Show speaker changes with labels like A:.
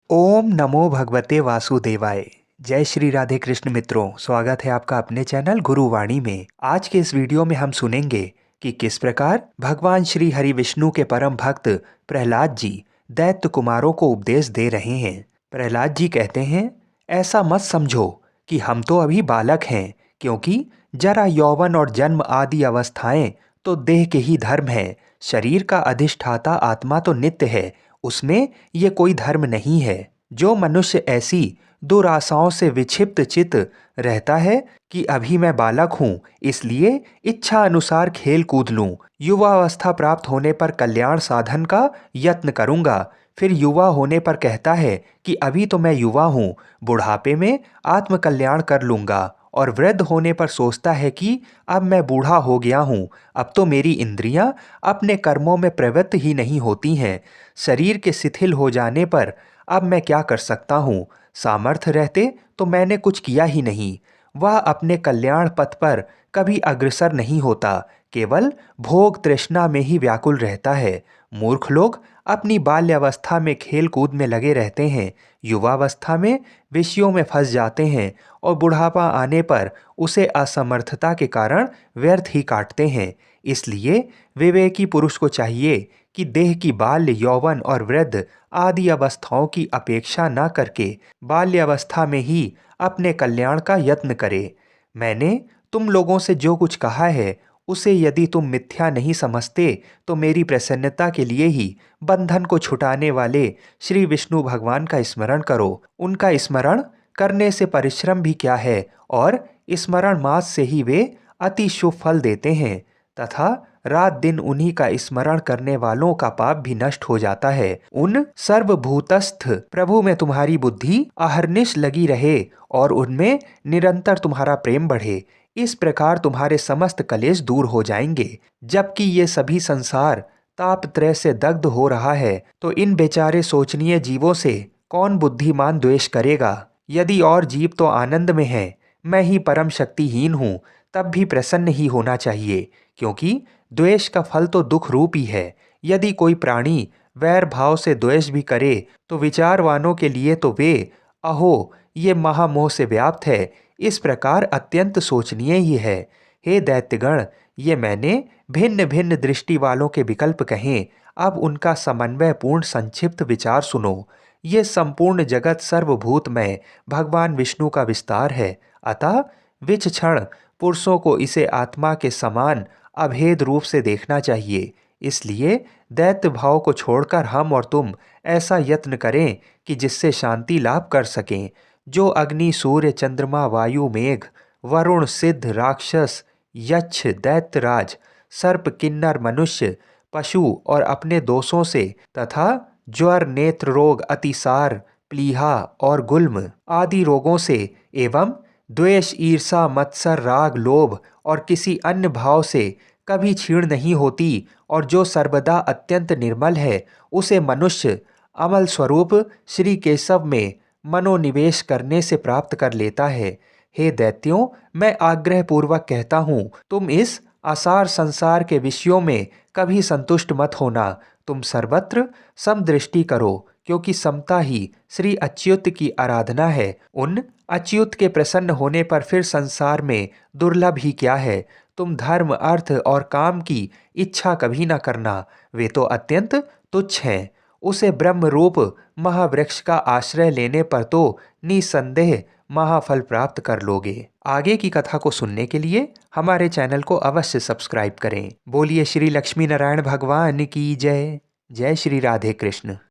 A: ओम नमो भगवते वासुदेवाय। जय श्री राधे कृष्ण मित्रों, स्वागत है आपका अपने चैनल गुरुवाणी में। आज के इस वीडियो में हम सुनेंगे कि किस प्रकार भगवान श्री हरि विष्णु के परम भक्त प्रहलाद जी दैत्य कुमारों को उपदेश दे रहे हैं। प्रहलाद जी कहते हैं, ऐसा मत समझो कि हम तो अभी बालक हैं, क्योंकि जरा यौवन और जन्म आदि अवस्थाएं तो देह के ही धर्म है। शरीर का अधिष्ठाता आत्मा तो नित्य है, उसमें ये कोई धर्म नहीं है। जो मनुष्य ऐसी दुराशाओं से विक्षिप्त चित्त रहता है कि अभी मैं बालक हूँ, इसलिए इच्छा अनुसार खेल कूद लूँ, युवा अवस्था प्राप्त होने पर कल्याण साधन का यत्न करूँगा, फिर युवा होने पर कहता है कि अभी तो मैं युवा हूँ, बुढ़ापे में आत्म कल्याण कर लूँगा, और वृद्ध होने पर सोचता है कि अब मैं बूढ़ा हो गया हूँ, अब तो मेरी इंद्रियां अपने कर्मों में प्रवृत्त ही नहीं होती हैं, शरीर के शिथिल हो जाने पर अब मैं क्या कर सकता हूँ, सामर्थ्य रहते तो मैंने कुछ किया ही नहीं। वह अपने कल्याण पथ पर कभी अग्रसर नहीं होता, केवल भोग तृष्णा में ही व्याकुल रहता है। मूर्ख लोग अपनी बाल्यावस्था में खेल कूद में लगे रहते हैं, युवावस्था में विषयों में फंस जाते हैं और बुढ़ापा आने पर उसे असमर्थता के कारण व्यर्थ ही काटते हैं। इसलिए विवेकी पुरुष को चाहिए कि देह की बाल्य यौवन और वृद्ध आदि अवस्थाओं की अपेक्षा न करके बाल्यावस्था में ही अपने कल्याण का यत्न करे। मैंने तुम लोगों से जो कुछ कहा है उसे यदि तुम मिथ्या नहीं समझते तो मेरी प्रसन्नता के लिए ही बंधन को छुटाने वाले श्री विष्णु भगवान का स्मरण करो। उनका स्मरण करने से परिश्रम भी क्या है, और स्मरण मात्र से ही वे अति शुभ फल देते हैं, तथा रात दिन उन्हीं का स्मरण करने वालों का पाप भी नष्ट हो जाता है। उन सर्वभूतस्थ प्रभु में तुम्हारी बुद्धि अहर्निश लगी रहे और उनमें निरंतर तुम्हारा प्रेम बढ़े, इस प्रकार तुम्हारे समस्त कलेश दूर हो जाएंगे। जबकि ये सभी संसार तापत्रय से दग्ध हो रहा है, तो इन बेचारे शोचनीय जीवों से कौन बुद्धिमान द्वेष करेगा। यदि और जीव तो आनंद में हैं, मैं ही परम शक्तिहीन हूँ, तब भी प्रसन्न ही होना चाहिए, क्योंकि द्वेष का फल तो दुख रूप ही है। यदि कोई प्राणी वैर भाव से द्वेष भी करे तो विचारवानों के लिए तो वे अहो ये महामोह से व्याप्त है, इस प्रकार अत्यंत शोचनीय ही है। हे दैत्यगण, ये मैंने भिन्न भिन्न दृष्टि वालों के विकल्प कहें, अब उनका समन्वय पूर्ण संक्षिप्त विचार सुनो। ये संपूर्ण जगत सर्वभूतमय भगवान विष्णु का विस्तार है, अतः विचक्षण पुरुषों को इसे आत्मा के समान अभेद रूप से देखना चाहिए। इसलिए दैत्य भाव को छोड़कर हम और तुम ऐसा यत्न करें कि जिससे शांति लाभ कर सकें। जो अग्नि सूर्य चंद्रमा वायु मेघ वरुण सिद्ध राक्षस यक्ष दैत्यराज सर्प किन्नर मनुष्य पशु और अपने दोषों से तथा ज्वर नेत्र रोग अतिसार प्लीहा और गुल्म आदि रोगों से एवं द्वेष ईर्षा मत्सर राग लोभ और किसी अन्य भाव से कभी क्षीण नहीं होती, और जो सर्वदा अत्यंत निर्मल है उसे मनुष्य अमल स्वरूप श्री केशव में मनोनिवेश करने से प्राप्त कर लेता है। हे दैत्यों, मैं आग्रह पूर्वक कहता हूँ, तुम इस आसार संसार के विषयों में कभी संतुष्ट मत होना, तुम सर्वत्र समदृष्टि करो, क्योंकि समता ही श्री अच्युत की आराधना है। उन अच्युत के प्रसन्न होने पर फिर संसार में दुर्लभ ही क्या है। तुम धर्म अर्थ और काम की इच्छा कभी न करना, वे तो अत्यंत तुच्छ हैं। उसे ब्रह्म रूप महावृक्ष का आश्रय लेने पर तो निसंदेह महाफल प्राप्त कर लोगे। आगे की कथा को सुनने के लिए हमारे चैनल को अवश्य सब्सक्राइब करें। बोलिए श्री लक्ष्मी नारायण भगवान की जय। जय श्री राधे कृष्ण।